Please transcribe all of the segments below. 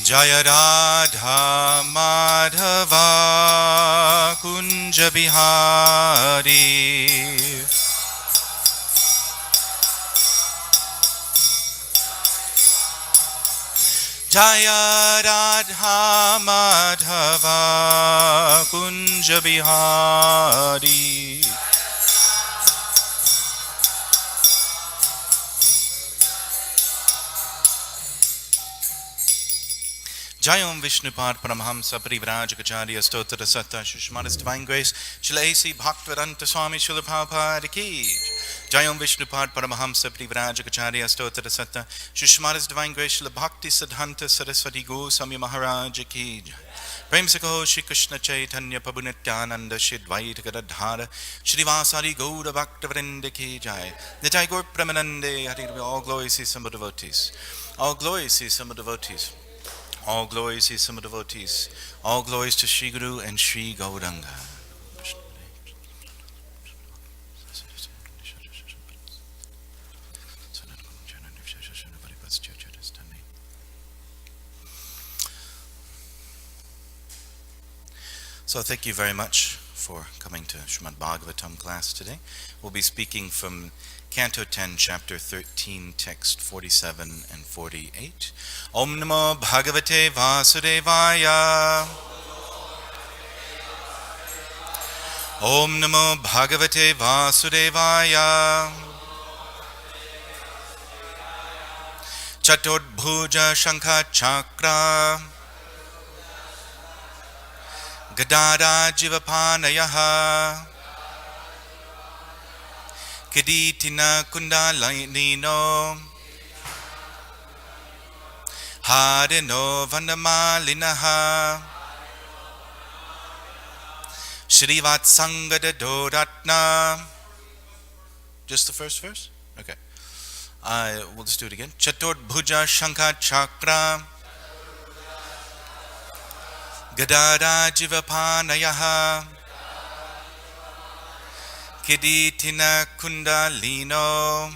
Jaya Radha Madhava Kunja Bihari Jaya Radha Madhava Kunja Bihari Jayam Vishnupad Paramhamsa Parivrajagacharya Stotra Satta Shushmanas Divine Grace Shilasi Bhaktivedanta Swami Srila Prabhupada Ki Jayam Vishnupad Paramhamsa Parivrajagacharya Stotra Satta Shushmanas Divine Grace Srila Bhakti Siddhanta Saraswati Goswami Maharaj Ki Prem Sakho Shri Krishna Chaitanya Prabhu Nityananda Shri Dvaita Gadadhara Shri Vasari Gaura Bhaktivinoda Ki Jai Nitai Gaur Premanande Hari all glories to some devotees. All glories to some devotees. All glories to some devotees. All glories to Sri Guru and Sri Gauranga. So thank you very much for coming to Srimad Bhagavatam class today. We'll be speaking from Canto 10, Chapter 13, Text 47 and 48. Om Namo Bhagavate Vasudevaya. Om Namo Bhagavate Vasudevaya. Chaturdbhuja Shankha Chakra Gadada Jivapanayaha Kaditina Kundalino Harino Vandamalinaha Shrivat Sangada Doratna. Just the first verse? Okay. We'll just do it again. Chaturdbhuja Shankha Chakra Gadada Jivapanayaha Kaditina Kundalino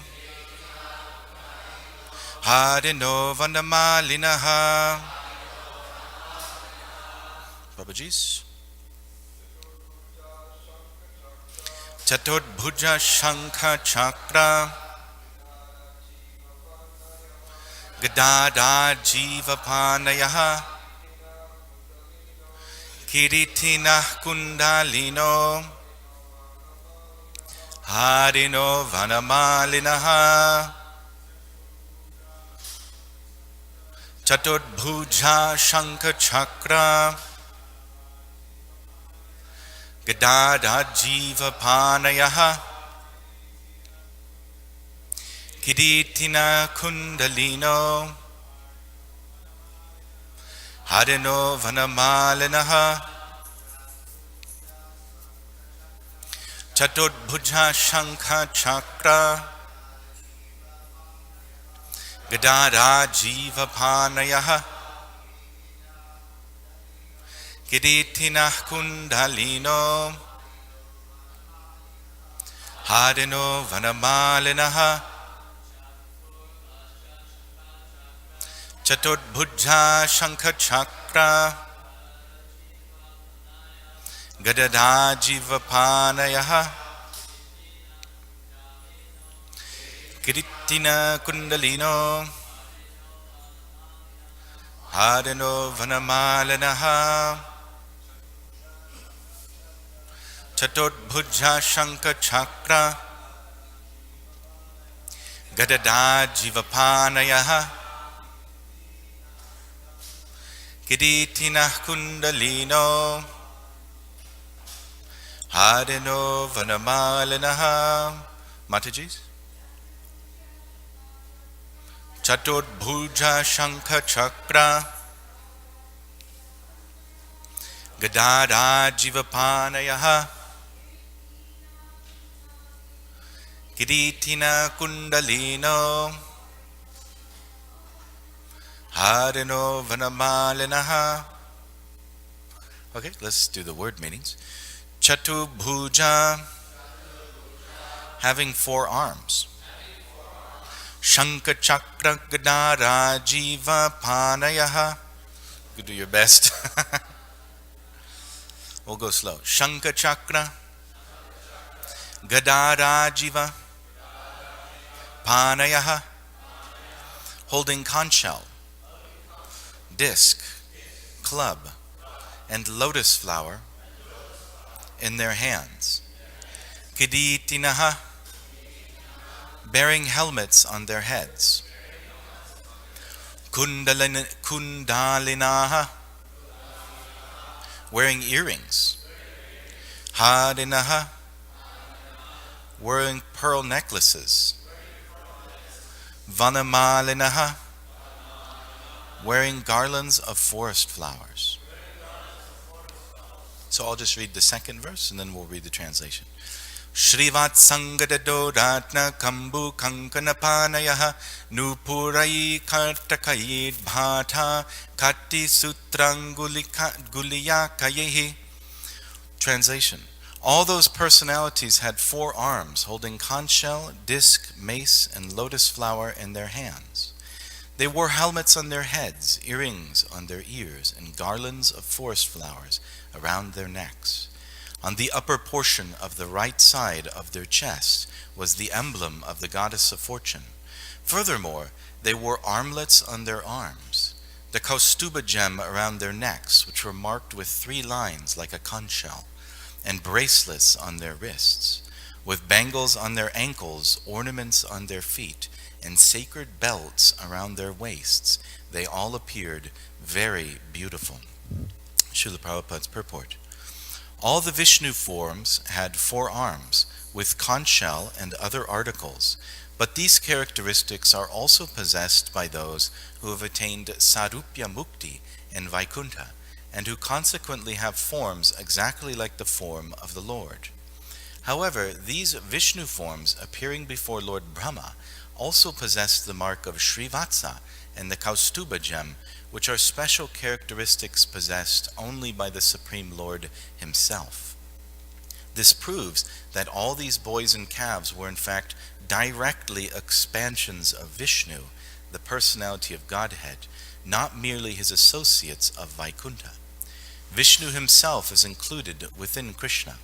Harino Vandamalinaha. Babaji's Chaturdbhuja Shankha Chakra Gadada Jivapanayaha Kiritina Kundalino Harino Vanamalinaha. Chaturdbhuja Shankha Chakra Gadada Jivapanayaha Kiritina Kundalino Harino Vanamalinaha. Chaturdbhuja Shankha Chakra Gadada Jivapanayaha Kiritina Kundalino Harino Vanamalinaha. Chaturdbhuja Shankha Chakra Gadada Jivapanayaha Kiritina Kundalino Harino Vanamalinaha. Chaturdbhuja Shankha Chakra Gadada Jivapanayaha Kiritina Kundalino Harino Vanamalinaha. Mataji's Chaturdbhuja Shankha Chakra Gadada Jivapanayaha Kiritina Kundalino Harino Vanamalinaha. Okay, let's do the word meanings. Chaturdbhuja, having 4 arms. Shankha Chakra Gadada Jiva Panayaha, You do your best. We'll go slow. Shankha Chakra, Gadara Jiva, Panayaha, holding conch shell, disc, club, and lotus flower in their hands. Kiditinaha, bearing helmets on their heads. Kundalinaha, wearing earrings. Hadinaha, wearing pearl necklaces. Vanamalinaha, wearing garlands of forest flowers. So I'll just read the second verse and then we'll read the translation. Shrivat Sangadado Ratna Kambu Kankanapanayah Nupurai Kartakayid Bhata Kati Sutrangulya Kayehi. Translation. All those personalities had 4 arms, holding conch shell, disc, mace, and lotus flower in their hands. They wore helmets on their heads, earrings on their ears, and garlands of forest flowers around their necks. On the upper portion of the right side of their chest was the emblem of the goddess of fortune. Furthermore, they wore armlets on their arms, the Kaustuba gem around their necks, which were marked with 3 lines like a conch shell, and bracelets on their wrists, with bangles on their ankles, ornaments on their feet, and sacred belts around their waists. They all appeared very beautiful. Srila Prabhupada's purport. All the Vishnu forms had 4 arms, with conch shell and other articles, but these characteristics are also possessed by those who have attained Sarupya Mukti in Vaikuntha, and who consequently have forms exactly like the form of the Lord. However, these Vishnu forms appearing before Lord Brahma also possess the mark of Srivatsa and the Kaustuba gem, which are special characteristics possessed only by the Supreme Lord himself. This proves that all these boys and calves were in fact directly expansions of Vishnu, the personality of Godhead, not merely his associates of Vaikuntha. Vishnu himself is included within Krishna.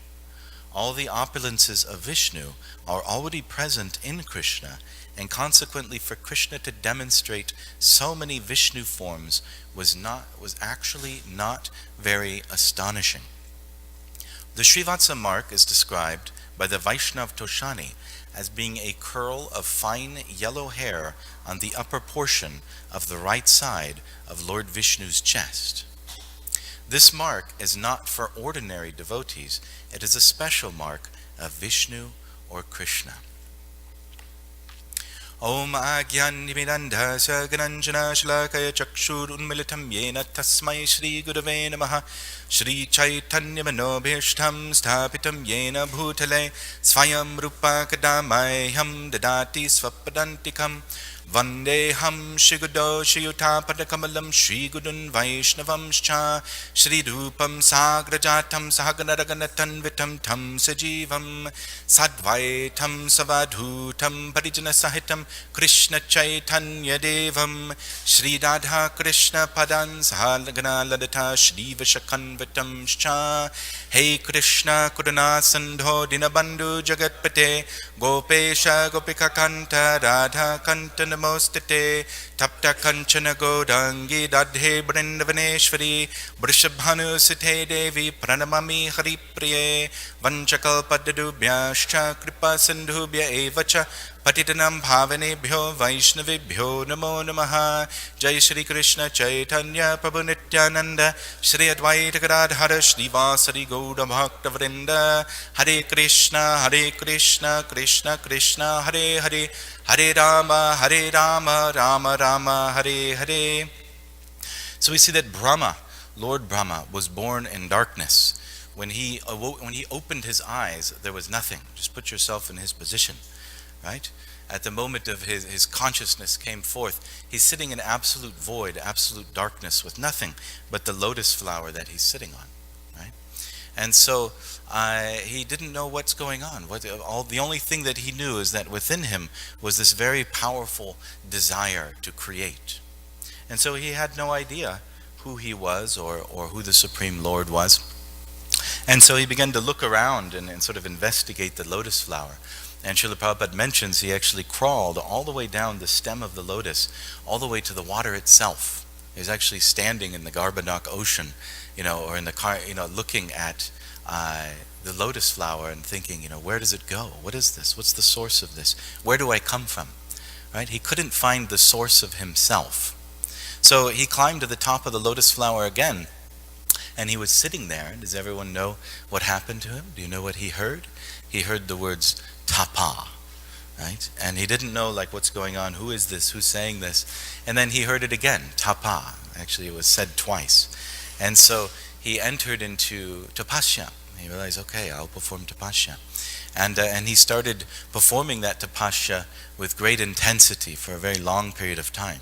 All the opulences of Vishnu are already present in Krishna, and consequently for Krishna to demonstrate so many Vishnu forms was actually not very astonishing. The Srivatsa mark is described by the Vaishnav Toshani as being a curl of fine yellow hair on the upper portion of the right side of Lord Vishnu's chest. This mark is not for ordinary devotees, it is a special mark of Vishnu or Krishna. Om Agyan Nibidandha Sagananjana Shlakaya Chakshur Unmilitam Yena Tasmai Shri Gurave Namaha Shri Chaitanya Manobhishtam Sthapitam Yena Bhutale Svayam Rupa Kadamayham Dadati Swapadantikam Vandeham Shigudo Shiyutapadakamalam Shri Gudun Vaishnavam Scha Shri Rupam Sagrajatam Sahaganaraganatan Vitam Tam Sajivam Sadvaitam Savadhutam Parijana Sahitam Krishna Chaitanya Devam Shri Radha Krishna Padan Sahagana Ladata Shri Vishakan Vitam Scha Hey Krishna Kudana Sandho Dinabandhu Jagatpate Gopesha Gopika Kanta Radha Kanta Namostate Tapta Kanchana Godangi Dadhe Brindavaneshwari Vrishabhanu Site Devi Pranamami Haripriye Vanchakalpadadubhyascha Kripa Sindhubhya Evacha Patitanam Bhavanebhyo Vaishnavibhyo Namo Namaha Jai Shri Krishna Chaitanya Prabhu Nityananda Shri Advaita Gadadhara Shri Vasari Gauda Bhakta Vrinda Hare Krishna Krishna Krishna Hare Hare Hare Rama Rama Rama Hare Hare. So we see that Brahma, Lord Brahma, was born in darkness. When he opened his eyes, there was nothing. Just put yourself in his position, right? At the moment of his consciousness came forth, he's sitting in absolute void, absolute darkness with nothing but the lotus flower that he's sitting on, right? And so he didn't know what's going on. The only thing that he knew is that within him was this very powerful desire to create. And so he had no idea who he was or who the Supreme Lord was. And so he began to look around and sort of investigate the lotus flower. And Srila Prabhupada mentions he actually crawled all the way down the stem of the lotus, all the way to the water itself. He was actually standing in the Garbanak Ocean, or in the car, looking at the lotus flower and thinking, where does it go? What is this? What's the source of this? Where do I come from? Right? He couldn't find the source of himself. So he climbed to the top of the lotus flower again, and he was sitting there. Does everyone know what happened to him? Do you know what he heard? He heard the words tapa, right? And he didn't know what's going on. Who is this? Who's saying this? And then he heard it again, tapa. Actually, it was said twice. And so he entered into tapasya. He realized, okay, I'll perform tapasya. And he started performing that tapasya with great intensity for a very long period of time.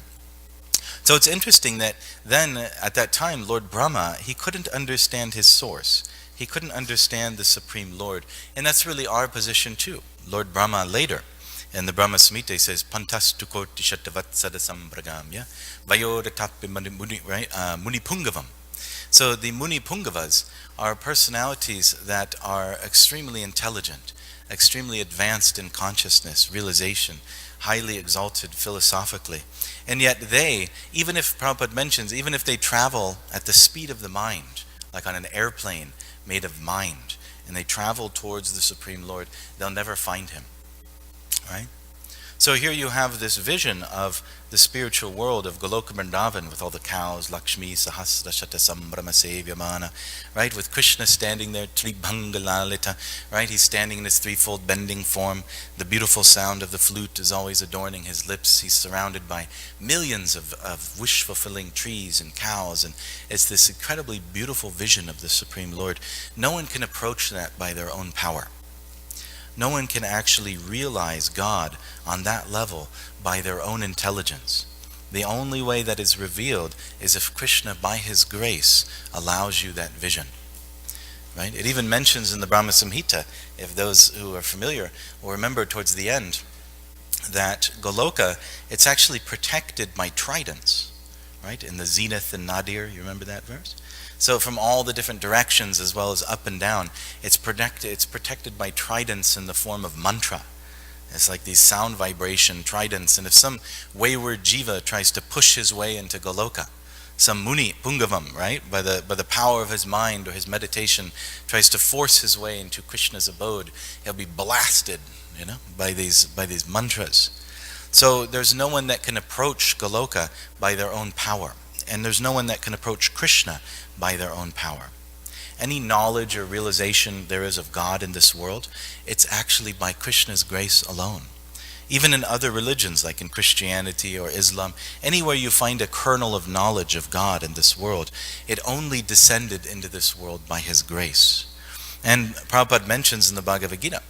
So it's interesting that then, at that time, Lord Brahma, he couldn't understand his source. He couldn't understand the Supreme Lord. And that's really our position too. Lord Brahma later, in the Brahma Samhita, says, Pantastu koti shatavatsada sambragamya vayodatappi muni pungavam. So the Muni Pungavas are personalities that are extremely intelligent, extremely advanced in consciousness, realization, highly exalted philosophically. And yet they, even if Prabhupada mentions, even if they travel at the speed of the mind, like on an airplane made of mind, and they travel towards the Supreme Lord, they'll never find him. Right? So here you have this vision of the spiritual world of Goloka Vrindavan with all the cows, Lakshmi, Sahasra, Shatasambrama, Sevyamana, right? With Krishna standing there, Tribhanga Lalita, right? He's standing in his threefold bending form. The beautiful sound of the flute is always adorning his lips. He's surrounded by millions of wish-fulfilling trees and cows, and it's this incredibly beautiful vision of the Supreme Lord. No one can approach that by their own power. No one can actually realize God on that level by their own intelligence. The only way that is revealed is if Krishna, by his grace, allows you that vision. Right? It even mentions in the Brahma Samhita, if those who are familiar will remember towards the end, that Goloka, it's actually protected by tridents. Right? In the Zenith and Nadir, you remember that verse? So from all the different directions as well as up and down, it's protected by tridents in the form of mantra. It's like these sound vibration tridents, and if some wayward jiva tries to push his way into Goloka, some muni, pungavam, right, by the power of his mind or his meditation, tries to force his way into Krishna's abode, he'll be blasted, by these mantras. So there's no one that can approach Goloka by their own power. And there's no one that can approach Krishna by their own power. Any knowledge or realization there is of God in this world, it's actually by Krishna's grace alone. Even in other religions, like in Christianity or Islam, anywhere you find a kernel of knowledge of God in this world, it only descended into this world by his grace. And Prabhupada mentions in the Bhagavad Gita,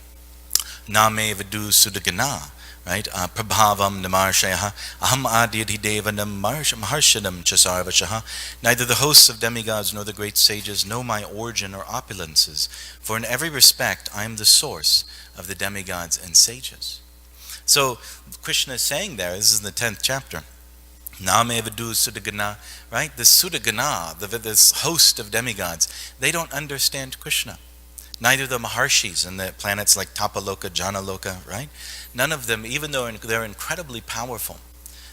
Name vidu sudagana, right? Prabhavam namarshaya aham adyadhi devanam maharshanam chasarvashaha. Neither the hosts of demigods nor the great sages know my origin or opulences, for in every respect I am the source of the demigods and sages. So Krishna is saying there, this is in the 10th chapter, Name vidu sudagana, right? The sudagana, this host of demigods, they don't understand Krishna. Neither the Maharshis and the planets like Tapaloka, Janaloka, right? None of them, even though they're incredibly powerful,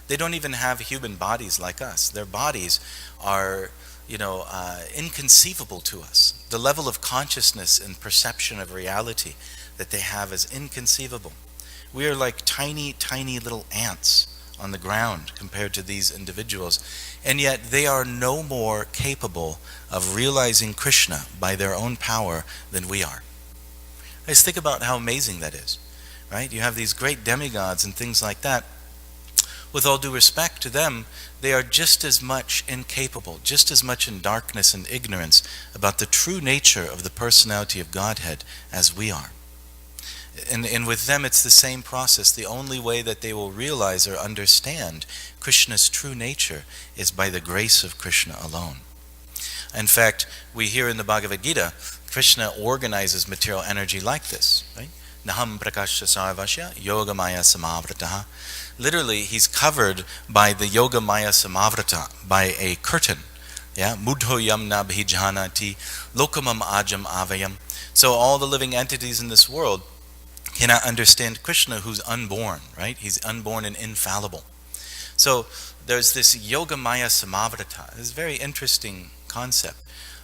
they don't even have human bodies like us. Their bodies are, inconceivable to us. The level of consciousness and perception of reality that they have is inconceivable. We are like tiny, tiny little ants on the ground compared to these individuals. And yet they are no more capable of realizing Krishna by their own power than we are. Just think about how amazing that is, right? You have these great demigods and things like that. With all due respect to them, they are just as much incapable, just as much in darkness and ignorance about the true nature of the personality of Godhead as we are. And with them it's the same process. The only way that they will realize or understand Krishna's true nature is by the grace of Krishna alone. In fact, we hear in the Bhagavad Gita, Krishna organizes material energy like this, right? Naham prakasha sarvasya yoga maya samavrataha. Literally, he's covered by the yoga maya samavrata, by a curtain, Yeah, mudhoyam na bhijanati lokamam ajam avayam. So all the living entities in this world cannot understand Krishna, who's unborn, right? He's unborn and infallible. So there's this yoga maya samavrata. This is a very interesting concept.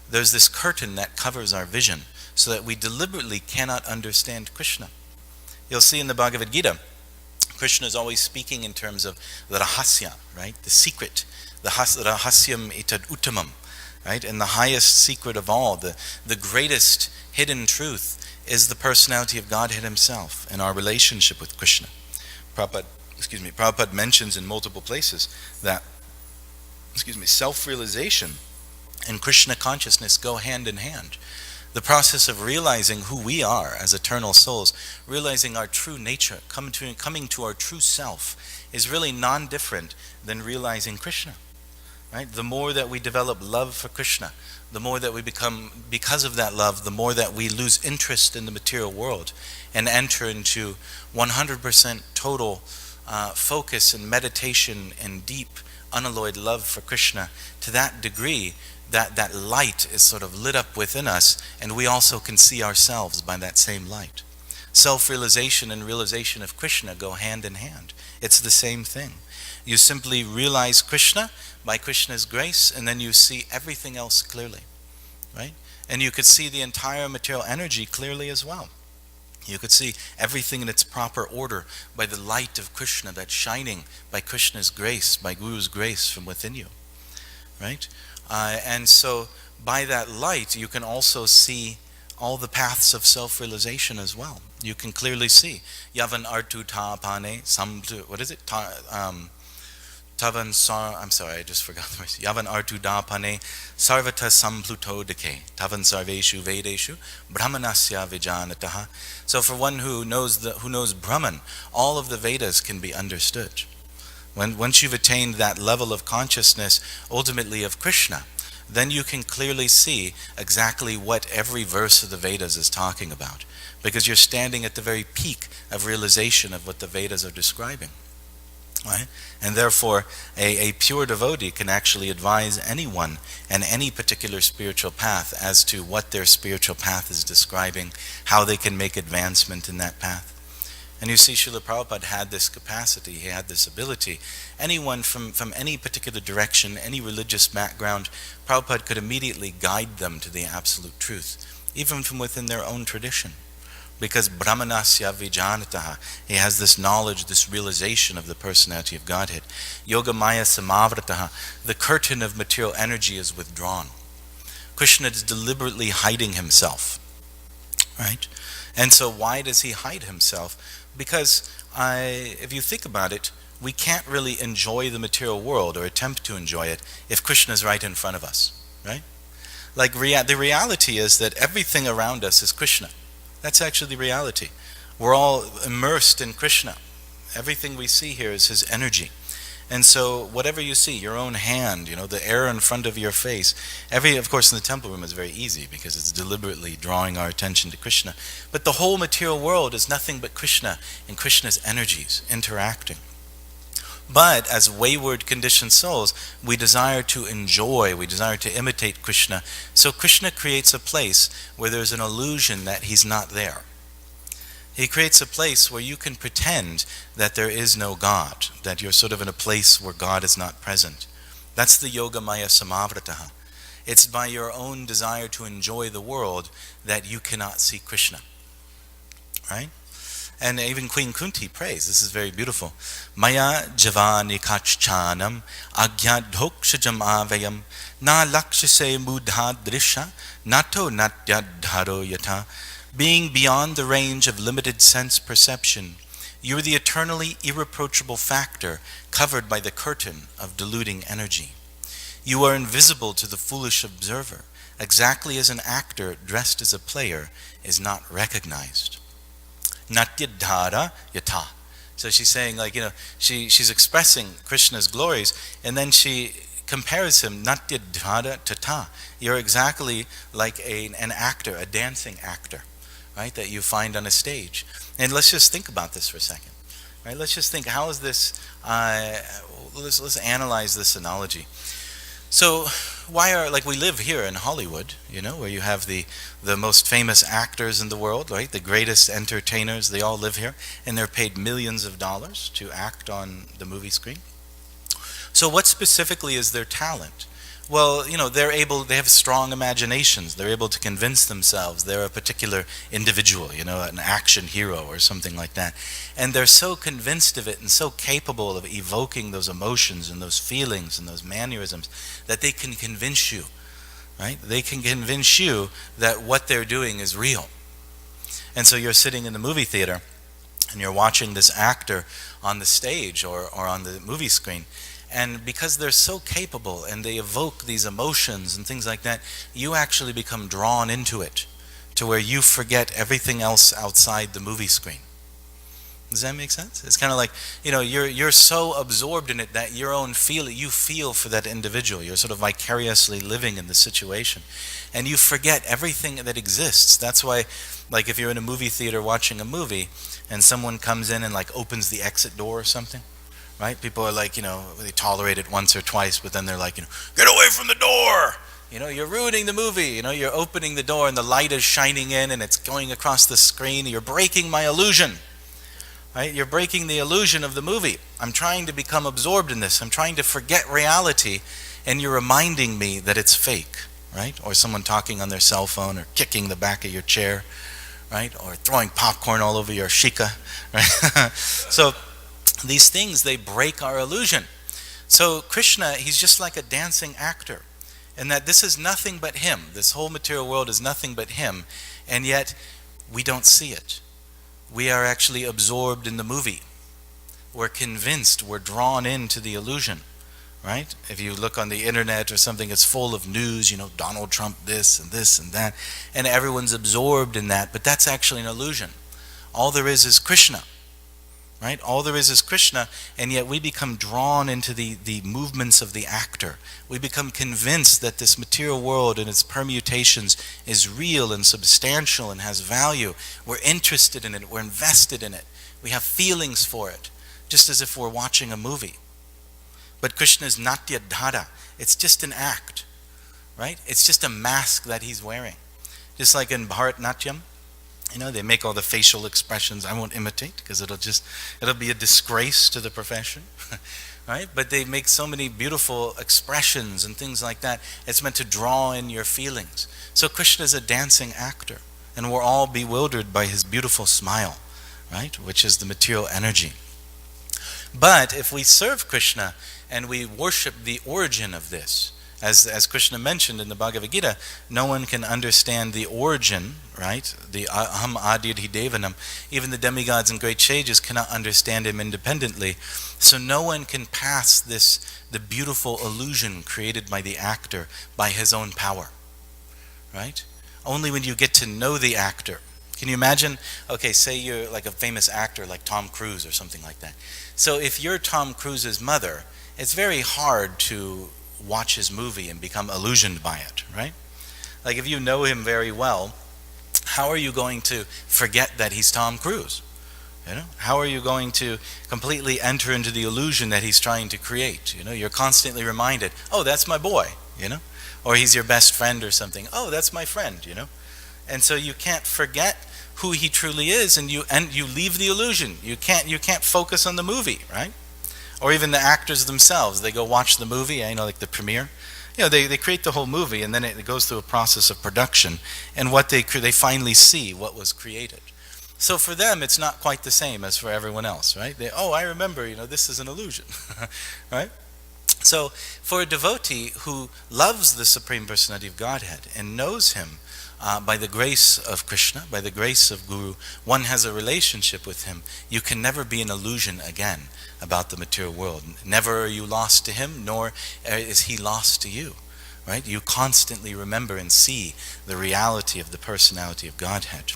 There's this curtain that covers our vision so that we deliberately cannot understand Krishna. You'll see in the Bhagavad Gita, Krishna is always speaking in terms of the rahasya, right? The secret. The rahasyam etad uttamam, right? And the highest secret of all, the greatest hidden truth is the personality of Godhead himself and our relationship with Krishna. Prabhupada mentions in multiple places that, self-realization and Krishna consciousness go hand in hand. The process of realizing who we are as eternal souls, realizing our true nature, coming to our true self, is really non-different than realizing Krishna. Right? The more that we develop love for Krishna, the more that we become, because of that love, the more that we lose interest in the material world and enter into 100% total focus and meditation and deep, unalloyed love for Krishna. To that degree, that light is sort of lit up within us, and we also can see ourselves by that same light. Self-realization and realization of Krishna go hand in hand. It's the same thing. You simply realize Krishna by Krishna's grace, and then you see everything else clearly, right? And you could see the entire material energy clearly as well. You could see everything in its proper order by the light of Krishna that's shining by Krishna's grace, by Guru's grace from within you, right? And so by that light, you can also see all the paths of self-realization as well. You can clearly see Yavan Artu Tapane Samtu, what is it? Tavan Sar, I'm sorry, I just forgot the verse. Yavan Artu Dapane Sarvata Sampluto Deke Tavan Sarveshu Vedeshu Brahmanasya Vijanataha. So for one who knows Brahman, all of the Vedas can be understood. Once you've attained that level of consciousness, ultimately of Krishna, then you can clearly see exactly what every verse of the Vedas is talking about, because you're standing at the very peak of realization of what the Vedas are describing. Right? And therefore, a pure devotee can actually advise anyone in any particular spiritual path as to what their spiritual path is describing, how they can make advancement in that path. And you see, Srila Prabhupada had this capacity, he had this ability. Anyone from any particular direction, any religious background, Prabhupada could immediately guide them to the absolute truth, even from within their own tradition. Because Brahmanasya Vijanataha, he has this knowledge, this realization of the personality of Godhead. Yoga Maya Samavrataha, the curtain of material energy is withdrawn. Krishna is deliberately hiding himself. Right? And so why does he hide himself? Because if you think about it, we can't really enjoy the material world or attempt to enjoy it if Krishna is right in front of us. Right? Like the reality is that everything around us is Krishna. That's actually the reality. We're all immersed in Krishna. Everything we see here is his energy. And so whatever you see, your own hand, the air in front of your face, of course in the temple room is very easy because it's deliberately drawing our attention to Krishna. But the whole material world is nothing but Krishna and Krishna's energies interacting. But as wayward conditioned souls, we desire to enjoy, we desire to imitate Krishna. So Krishna creates a place where there's an illusion that he's not there. He creates a place where you can pretend that there is no God, that you're sort of in a place where God is not present. That's the Yoga Maya Samavrataha. It's by your own desire to enjoy the world that you cannot see Krishna. Right? And even Queen Kunti prays, this is very beautiful. Maya javani kachchanam agyadhokshajam avayam na lakshase mudha drisha nato natyadharo yata. Being beyond the range of limited sense perception, you are the eternally irreproachable factor covered by the curtain of deluding energy. You are invisible to the foolish observer, exactly as an actor dressed as a player is not recognized. Natyadhara yata. So she's saying, she's expressing Krishna's glories, and then she compares him, natyadhara tata. You're exactly like an actor, a dancing actor, right, that you find on a stage. And let's just think about this for a second. Right? Let's just think, how is this, let's analyze this analogy. So like we live here in Hollywood, where you have the most famous actors in the world, right? The greatest entertainers, they all live here, and they're paid millions of dollars to act on the movie screen. So what specifically is their talent? Well, they have strong imaginations. They're able to convince themselves they're a particular individual, an action hero or something like that. And they're so convinced of it and so capable of evoking those emotions and those feelings and those mannerisms that they can convince you, right? They can convince you that what they're doing is real. And so you're sitting in the movie theater and you're watching this actor on the stage or on the movie screen. And because they're so capable and they evoke these emotions and things like that, you actually become drawn into it to where you forget everything else outside the movie screen. Does that make sense? It's kind of like, you're so absorbed in it that you feel for that individual. You're sort of vicariously living in the situation. And you forget everything that exists. That's why, like if you're in a movie theater watching a movie and someone comes in and like opens the exit door or something, right? People are like, they tolerate it once or twice, but then they're like, get away from the door! You're ruining the movie. You're opening the door and the light is shining in and it's going across the screen. You're breaking my illusion, right? You're breaking the illusion of the movie. I'm trying to become absorbed in this. I'm trying to forget reality, and you're reminding me that it's fake, right? Or someone talking on their cell phone or kicking the back of your chair, right? Or throwing popcorn all over your shika, right? So these things, they break our illusion. So Krishna, he's just like a dancing actor, and that this is nothing but him. This whole material world is nothing but him, and yet we don't see it. We are actually absorbed in the movie. We're convinced, we're drawn into the illusion, right? If you look on the internet or something, it's full of news, Donald Trump this and this and that, and everyone's absorbed in that, but that's actually an illusion. All there is Krishna. Right? All there is Krishna, and yet we become drawn into the movements of the actor. We become convinced that this material world and its permutations is real and substantial and has value. We're interested in it. We're invested in it. We have feelings for it, just as if we're watching a movie. But Krishna is Natya Dhara. It's just an act, right? It's just a mask that he's wearing. Just like in Bharatnatyam, they make all the facial expressions. I won't imitate because it'll be a disgrace to the profession, right? But they make so many beautiful expressions and things like that. It's meant to draw in your feelings. So Krishna is a dancing actor, and we're all bewildered by his beautiful smile, right? Which is the material energy. But if we serve Krishna and we worship the origin of this, as Krishna mentioned in the Bhagavad Gita, no one can understand the origin, right? The Aham Adirhi Devanam. Even the demigods and great sages cannot understand him independently. So no one can pass the beautiful illusion created by the actor by his own power, right? Only when you get to know the actor. Can you imagine, say you're like a famous actor like Tom Cruise or something like that. So if you're Tom Cruise's mother, it's very hard to watch his movie and become illusioned by it, right? Like if you know him very well, how are you going to forget that he's Tom Cruise? How are you going to completely enter into the illusion that he's trying to create? You're constantly reminded, oh, that's my boy, or he's your best friend or something. Oh, that's my friend, And so you can't forget who he truly is, and you leave the illusion. You can't focus on the movie, right? Or even the actors themselves, they go watch the movie, like the premiere. They create the whole movie, and then it goes through a process of production, and what they finally see what was created. So for them, it's not quite the same as for everyone else, right? I remember, this is an illusion, right? So for a devotee who loves the Supreme Personality of Godhead and knows him by the grace of Krishna, by the grace of Guru, one has a relationship with him. You can never be an illusion again about the material world. Never are you lost to him, nor is he lost to you, right? You constantly remember and see the reality of the personality of Godhead.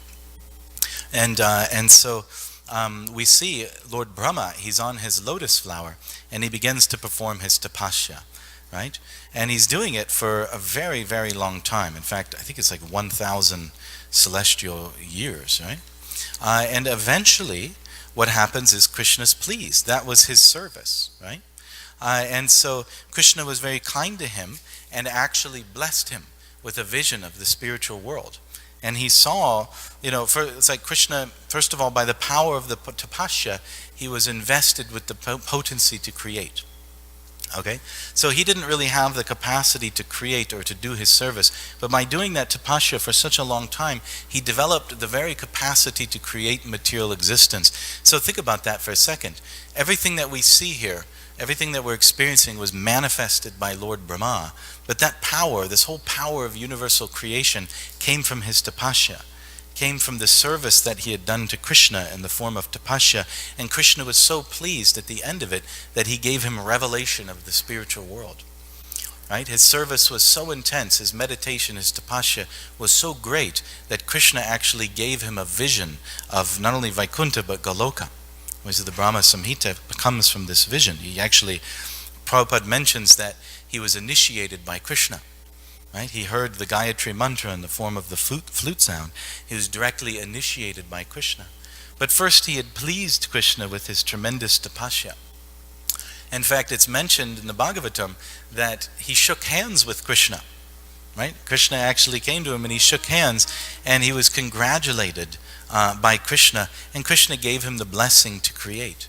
And so we see Lord Brahma, he's on his lotus flower, and he begins to perform his tapasya, right? And he's doing it for a very, very long time. In fact, I think it's like 1,000 celestial years, right? And eventually, what happens is Krishna's pleased. That was his service, right? And so Krishna was very kind to him and actually blessed him with a vision of the spiritual world. And he saw, it's like Krishna, first of all, by the power of the tapasya, he was invested with the potency to create. Okay? So he didn't really have the capacity to create or to do his service. But by doing that tapasya for such a long time, he developed the very capacity to create material existence. So think about that for a second. Everything that we see here, everything that we're experiencing was manifested by Lord Brahma. But that power, this whole power of universal creation, came from his tapasya, came from the service that he had done to Krishna in the form of tapasya. And Krishna was so pleased at the end of it that he gave him revelation of the spiritual world. Right? His service was so intense, his meditation, his tapasya was so great that Krishna actually gave him a vision of not only Vaikuntha but Goloka. Which is the Brahma Samhita comes from this vision. Prabhupada mentions that he was initiated by Krishna. Right? He heard the Gayatri mantra in the form of the flute sound. He was directly initiated by Krishna. But first he had pleased Krishna with his tremendous tapasya. In fact, it's mentioned in the Bhagavatam that he shook hands with Krishna. Right? Krishna actually came to him and he shook hands and he was congratulated by Krishna, and Krishna gave him the blessing to create.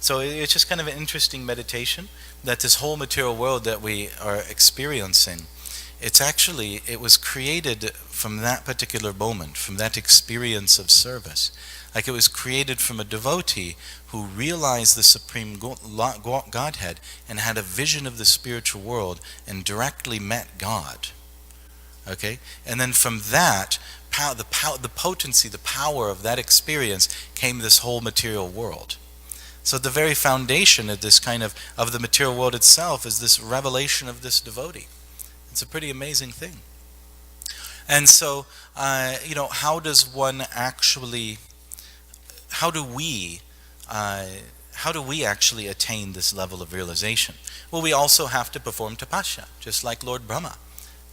So it's just kind of an interesting meditation that this whole material world that we are experiencing, it was created from that particular moment, from that experience of service. Like it was created from a devotee who realized the Supreme Godhead and had a vision of the spiritual world and directly met God. Okay? And then from that, the potency, the power of that experience came this whole material world. So the very foundation of this kind of the material world itself is this revelation of this devotee. It's a pretty amazing thing. And so, how do we actually attain this level of realization? Well, we also have to perform tapasya, just like Lord Brahma,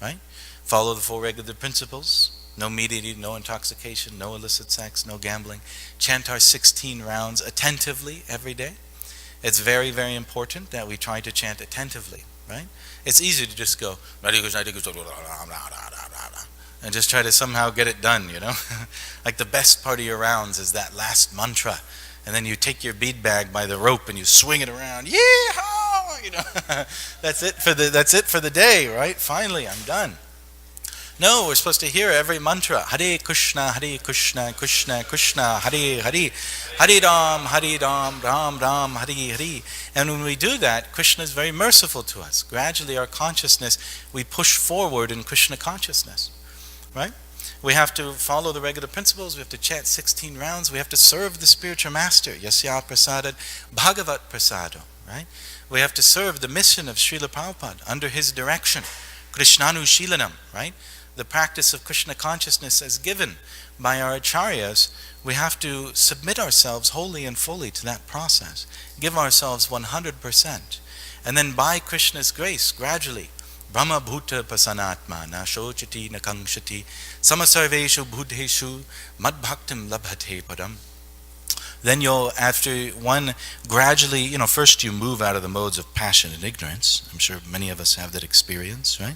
right? Follow the 4 regular principles. No meat eating, no intoxication, no illicit sex, no gambling. Chant our 16 rounds attentively every day. It's very, very important that we try to chant attentively, right? It's easy to just go, and just try to somehow get it done, Like the best part of your rounds is that last mantra. And then you take your bead bag by the rope and you swing it around. Yeehaw! That's it for the day, right? Finally, I'm done. No, we're supposed to hear every mantra. Hare Krishna, Krishna Krishna, Hare Hare. Hare Ram, Ram Ram, Hare Hare. And when we do that, Krishna is very merciful to us. Gradually our consciousness, we push forward in Krishna consciousness. Right? We have to follow the regular principles. We have to chant 16 rounds. We have to serve the spiritual master. Yasya prasadad bhagavat prasado. Right? We have to serve the mission of Srila Prabhupada under his direction. Krishnanu Shilanam. Right? The practice of Krishna consciousness as given by our acharyas, we have to submit ourselves wholly and fully to that process. Give ourselves 100%. And then by Krishna's grace, gradually, Brahma Bhuta Pasanatma Na Shochati Na Kangshati Samasarveshu Buddheshu Madbhaktim Labhate Padam. Then gradually, first you move out of the modes of passion and ignorance. I'm sure many of us have that experience, right?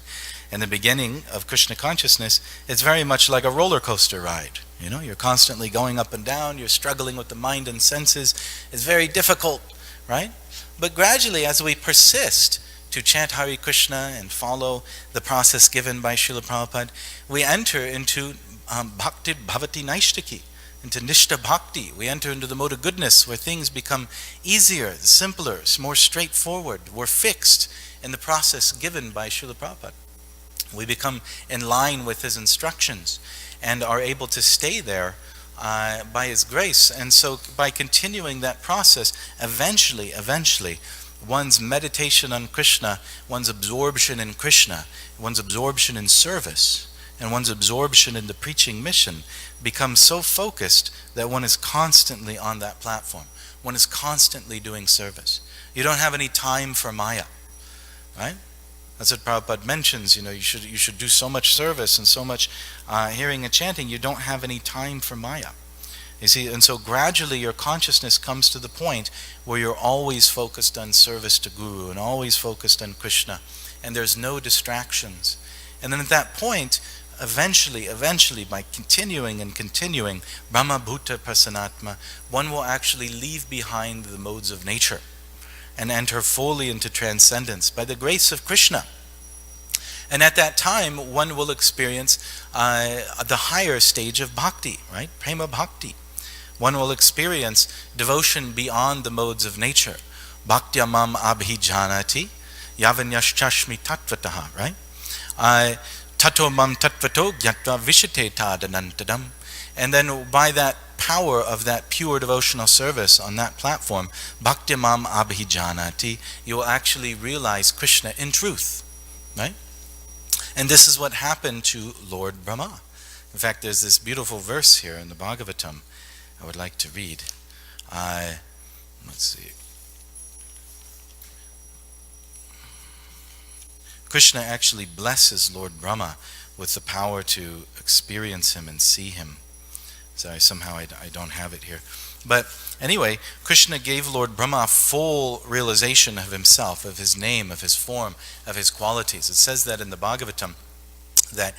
In the beginning of Krishna consciousness, it's very much like a roller coaster ride. You're constantly going up and down, you're struggling with the mind and senses. It's very difficult, right? But gradually, as we persist to chant Hare Krishna and follow the process given by Srila Prabhupada, we enter into Bhakti Bhavati Naishtaki, into Nishta Bhakti. We enter into the mode of goodness where things become easier, simpler, more straightforward. We're fixed in the process given by Srila Prabhupada. We become in line with his instructions and are able to stay there by his grace. And so by continuing that process, eventually, one's meditation on Krishna, one's absorption in Krishna, one's absorption in service, and one's absorption in the preaching mission becomes so focused that one is constantly on that platform. One is constantly doing service. You don't have any time for Maya, right? That's what Prabhupada mentions. You should do so much service and so much hearing and chanting. You don't have any time for Maya. You see, and so gradually your consciousness comes to the point where you're always focused on service to Guru and always focused on Krishna, and there's no distractions. And then at that point, eventually, by continuing and continuing, Brahma Bhuta Prasanatma, one will actually leave behind the modes of nature and enter fully into transcendence by the grace of Krishna. And at that time, one will experience the higher stage of bhakti, right? Prema bhakti. One will experience devotion beyond the modes of nature. Bhaktya mam abhijanati yavanyaschashmi tattvataha, right? Tato mam tattvato gyatva vishate tadanantadam. And then by that power of that pure devotional service on that platform, Bhaktya mam abhijanati, you will actually realize Krishna in truth, right? And this is what happened to Lord Brahma. In fact, there's this beautiful verse here in the Bhagavatam I would like to read. Let's see. Krishna actually blesses Lord Brahma with the power to experience him and see him. Sorry, somehow I don't have it here. But anyway, Krishna gave Lord Brahma full realization of himself, of his name, of his form, of his qualities. It says that in the Bhagavatam, that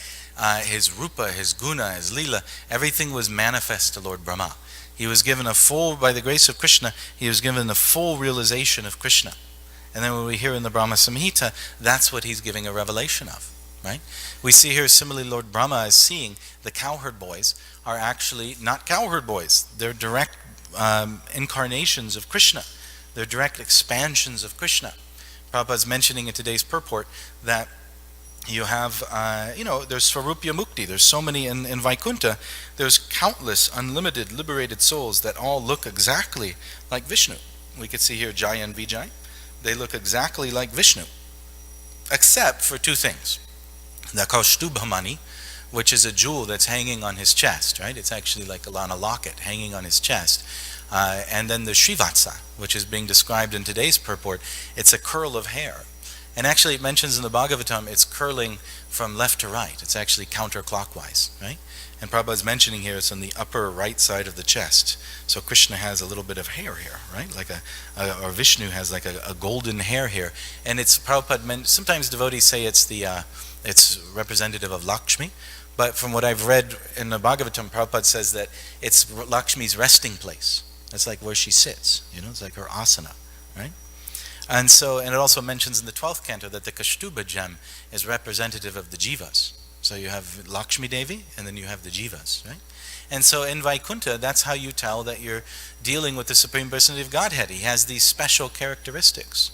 his rupa, his guna, his lila, everything was manifest to Lord Brahma. He was given by the grace of Krishna, he was given a full realization of Krishna. And then when we hear in the Brahma Samhita, that's what he's giving a revelation of, right? We see here similarly Lord Brahma is seeing the cowherd boys are actually not cowherd boys. They're direct incarnations of Krishna. They're direct expansions of Krishna. Prabhupada's mentioning in today's purport that you have, there's Swarupya Mukti. There's so many in Vaikuntha. There's countless, unlimited, liberated souls that all look exactly like Vishnu. We could see here Jaya and Vijay. They look exactly like Vishnu, except for two things. The Kaustubhamani, which is a jewel that's hanging on his chest, right? It's actually like on a locket hanging on his chest. And then the Srivatsa, which is being described in today's purport, it's a curl of hair. And actually it mentions in the Bhagavatam, it's curling from left to right. It's actually counterclockwise, right? And Prabhupada's mentioning here it's on the upper right side of the chest. So Krishna has a little bit of hair here, right? Like or Vishnu has like a golden hair here. And it's Prabhupada, sometimes devotees say it's representative of Lakshmi. But from what I've read in the Bhagavatam, Prabhupada says that it's Lakshmi's resting place. That's like where she sits, it's like her asana, right? And it also mentions in the 12th canto that the Kaustubha gem is representative of the jivas. So you have Lakshmi Devi, and then you have the jivas, right? And so in Vaikuntha, that's how you tell that you're dealing with the Supreme Personality of Godhead. He has these special characteristics.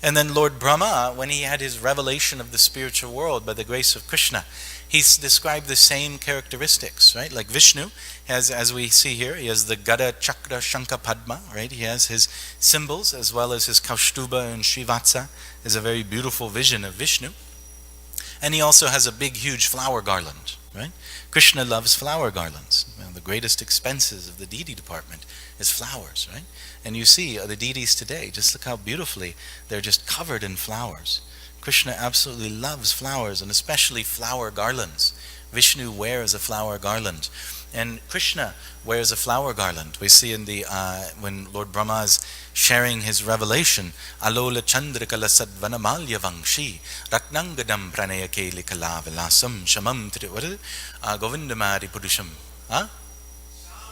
And then Lord Brahma, when he had his revelation of the spiritual world by the grace of Krishna, he's described the same characteristics, right? Like Vishnu has, as we see here, he has the Gada, Chakra, Shankha, Padma, right? He has his symbols as well as his Kaustubha and Srivatsa is a very beautiful vision of Vishnu. And he also has a big, huge flower garland, right? Krishna loves flower garlands. The greatest expenses of the deity department is flowers, right? And you see the deities today, just look how beautifully they're just covered in flowers. Krishna absolutely loves flowers, and especially flower garlands. Vishnu wears a flower garland, and Krishna wears a flower garland. We see in when Lord Brahma is sharing his revelation, Alola Chandrikala Sadvanamalya Vangshi Ratnangadam Pranayake Likala Vilasam Shamam Govindamari Purusham.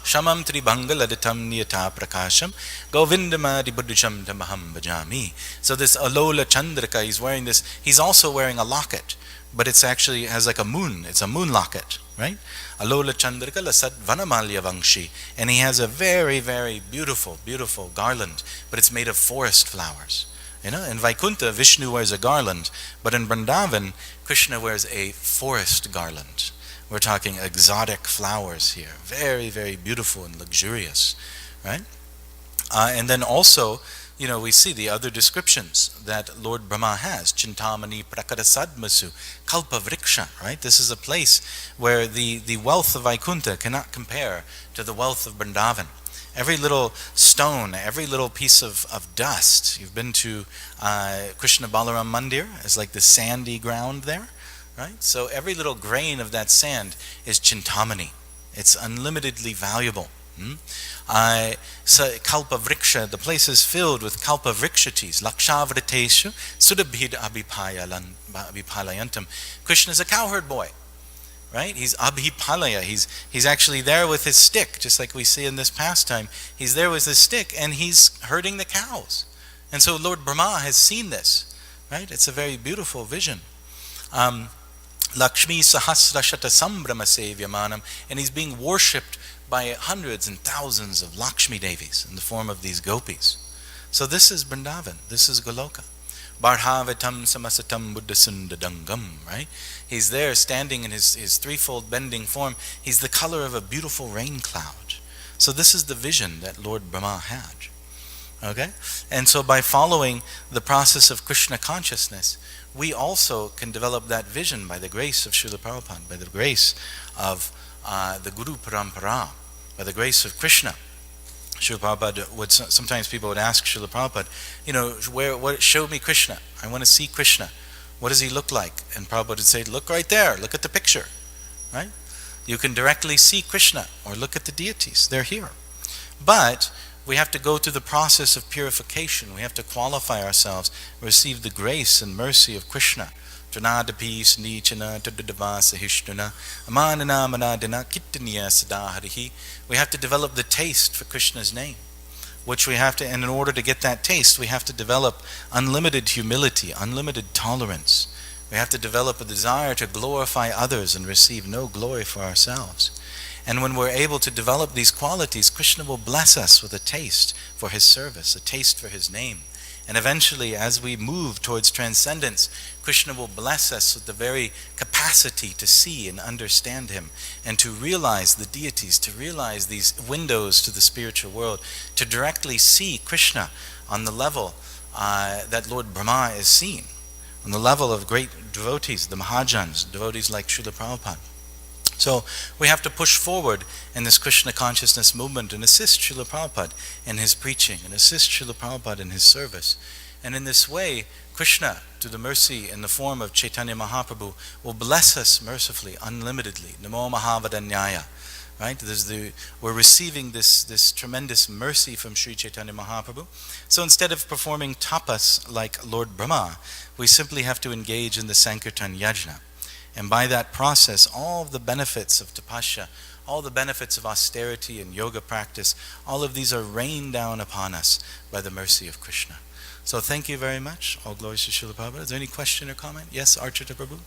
Shamam Tribhangaladitam Niyata Prakasham Govindamadi Buddhisham Tamaham Bhajami. So this Alola Chandrika, he's wearing this, he's also wearing a locket, but it's actually has like a moon, it's a moon locket, right? Alola Chandrika Lasat Vanamalya Vangshi. And he has a very, very beautiful, beautiful garland, but it's made of forest flowers. In Vaikuntha, Vishnu wears a garland, but in Vrindavan, Krishna wears a forest garland. We're talking exotic flowers here. Very, very beautiful and luxurious, right? And then also, we see the other descriptions that Lord Brahma has. Chintamani Prakarasadmasu, Kalpa Vriksha, right? This is a place where the wealth of Vaikuntha cannot compare to the wealth of Vrindavan. Every little stone, every little piece of dust. You've been to Krishna Balaram Mandir, it's like the sandy ground there. Right? So every little grain of that sand is Chintamani. It's unlimitedly valuable. Kalpa vriksha, the place is filled with kalpa vriksha trees. Lakshavriteshu sudabhid abhipalayantam. Krishna is a cowherd boy, right? He's abhipalaya. He's actually there with his stick, just like we see in this pastime. He's there with his stick, and he's herding the cows. And so Lord Brahma has seen this, right? It's a very beautiful vision. Lakshmi Sahasra Shata Sambrama Sevyamanam, and he's being worshipped by hundreds and thousands of Lakshmi Devis in the form of these gopis. So this is Vrindavan, this is Goloka. Barhavatam Samasatam Buddhasundadangam, right? He's there standing in his threefold bending form. He's the color of a beautiful rain cloud. So this is the vision that Lord Brahma had. Okay? And so by following the process of Krishna consciousness, we also can develop that vision by the grace of Srila Prabhupada, by the grace of the Guru Parampara, by the grace of Krishna. Srila Prabhupada sometimes people would ask Srila Prabhupada, show me Krishna. I want to see Krishna. What does he look like? And Prabhupada would say, look right there, look at the picture, right? You can directly see Krishna, or look at the deities, they're here. But we have to go through the process of purification. We have to qualify ourselves, receive the grace and mercy of Krishna. We have to develop the taste for Krishna's name, which we have to, and in order to get that taste, we have to develop unlimited humility, unlimited tolerance. We have to develop a desire to glorify others and receive no glory for ourselves. And when we're able to develop these qualities, Krishna will bless us with a taste for his service, a taste for his name. And eventually, as we move towards transcendence, Krishna will bless us with the very capacity to see and understand him, and to realize the deities, to realize these windows to the spiritual world, to directly see Krishna on the level that Lord Brahma is seen, on the level of great devotees, the Mahajans, devotees like Srila Prabhupada. So we have to push forward in this Krishna consciousness movement and assist Srila Prabhupada in his preaching, and assist Srila Prabhupada in his service. And in this way, Krishna, through the mercy in the form of Chaitanya Mahaprabhu, will bless us mercifully, unlimitedly. Namo Mahavadanyaya. Right? We're receiving this tremendous mercy from Sri Chaitanya Mahaprabhu. So instead of performing tapas like Lord Brahma, we simply have to engage in the Sankirtan Yajna. And by that process, all of the benefits of tapasya, all the benefits of austerity and yoga practice, all of these are rained down upon us by the mercy of Krishna. So thank you very much. All glories to Srila Prabhupada. Is there any question or comment? Yes, Archita Prabhu?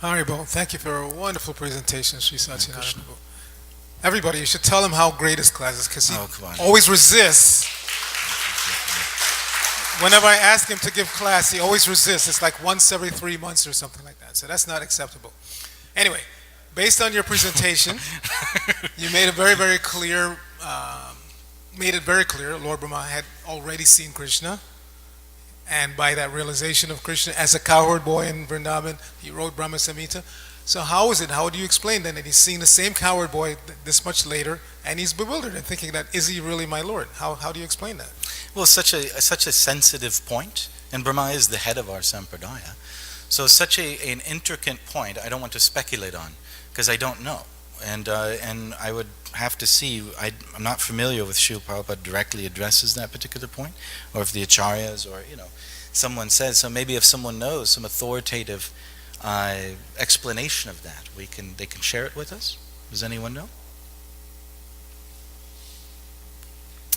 Haribol, thank you for a wonderful presentation, Sri Sacinandana Prabhu. Everybody, you should tell him how great his class is, because he always resists. Whenever I ask him to give class, he always resists. It's like once every 3 months or something like that. So that's not acceptable. Anyway, based on your presentation, you made it very clear. Lord Brahma had already seen Krishna, and by that realization of Krishna as a cowherd boy in Vrindavan, he wrote Brahma Samhita. So how is it? How do you explain then that he's seeing the same cowherd boy this much later, and he's bewildered and thinking that, is he really my Lord? How do you explain that? Well, such a sensitive point, and Brahma is the head of our sampradaya. So such an intricate point, I don't want to speculate on, because I don't know. And I would have to see, I'm not familiar with Srila Prabhupada directly addresses that particular point, or if the acharyas or someone says. So maybe if someone knows some authoritative explanation of that, they can share it with us. Does anyone know?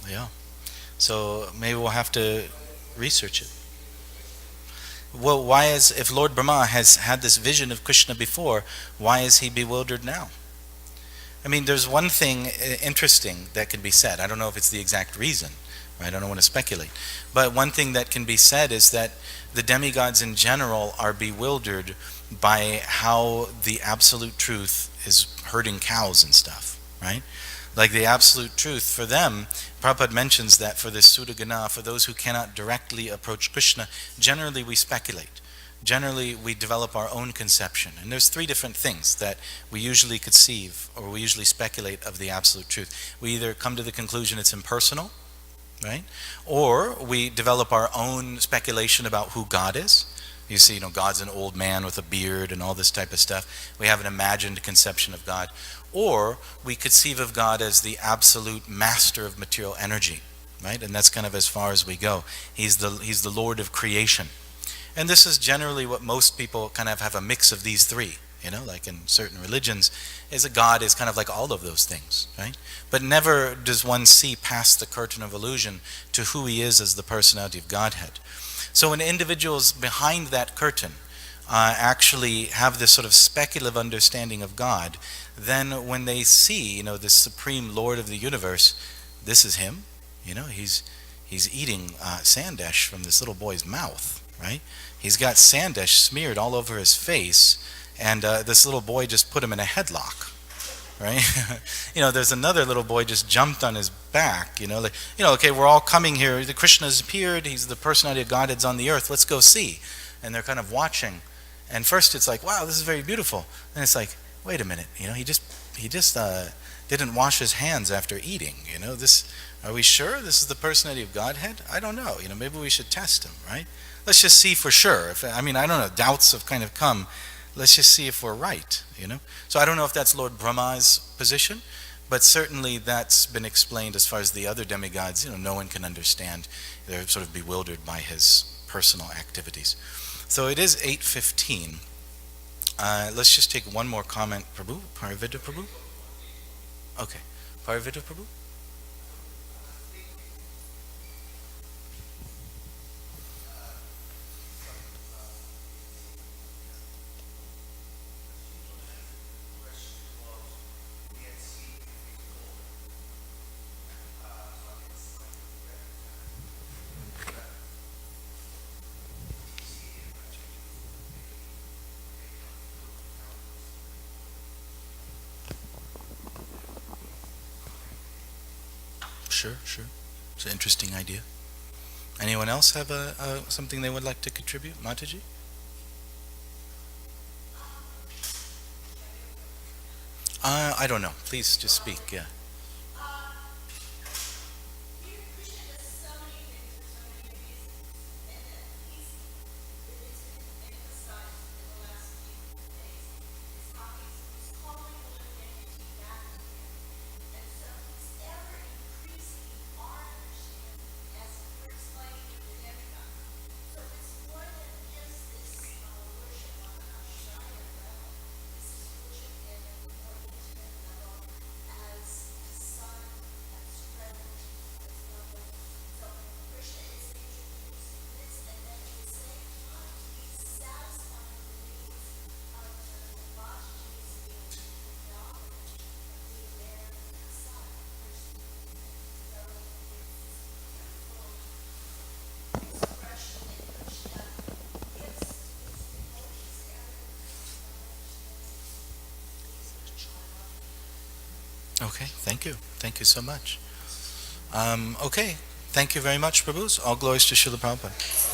Yeah. So maybe we'll have to research it. Well, if Lord Brahma has had this vision of Krishna before, why is he bewildered now? I mean, there's one thing interesting that can be said. I don't know if it's the exact reason, right? I don't want to speculate. But one thing that can be said is that the demigods in general are bewildered by how the absolute truth is herding cows and stuff, right? Like the absolute truth for them, Prabhupada mentions that for the Sudagana, for those who cannot directly approach Krishna, generally we speculate. Generally we develop our own conception. And there's 3 different things that we usually conceive, or we usually speculate of the absolute truth. We either come to the conclusion it's impersonal, right? Or we develop our own speculation about who God is, You see, God's an old man with a beard and all this type of stuff. We have an imagined conception of God. Or we conceive of God as the absolute master of material energy, right? And that's kind of as far as we go. He's the Lord of creation. And this is generally what most people kind of have a mix of these three, like in certain religions, is a God is kind of like all of those things, right? But never does one see past the curtain of illusion to who he is as the personality of Godhead. So when individuals behind that curtain actually have this sort of speculative understanding of God, then when they see, this supreme Lord of the universe, this is him, he's eating sandesh from this little boy's mouth, right? He's got sandesh smeared all over his face, and this little boy just put him in a headlock, right? There's another little boy just jumped on his back, okay, we're all coming here. The Krishna's appeared. He's the personality of Godhead's on the earth. Let's go see. And they're kind of watching. And first it's like, wow, this is very beautiful. And it's like, wait a minute, he just didn't wash his hands after eating. Are we sure this is the personality of Godhead? I don't know. Maybe we should test him, right? Let's just see for sure. I don't know. Doubts have kind of come. Let's just see if we're right, So I don't know if that's Lord Brahma's position, but certainly that's been explained as far as the other demigods. No one can understand. They're sort of bewildered by his personal activities. So it is 8:15. Let's just take one more comment. Prabhu? Parivida Prabhu? Okay. Parivida Prabhu? Sure. It's an interesting idea. Anyone else have something they would like to contribute? Mataji? I don't know. Please just speak, yeah. Okay, thank you. Thank you so much. Okay, thank you very much, Prabhus. All glories to Srila Prabhupada.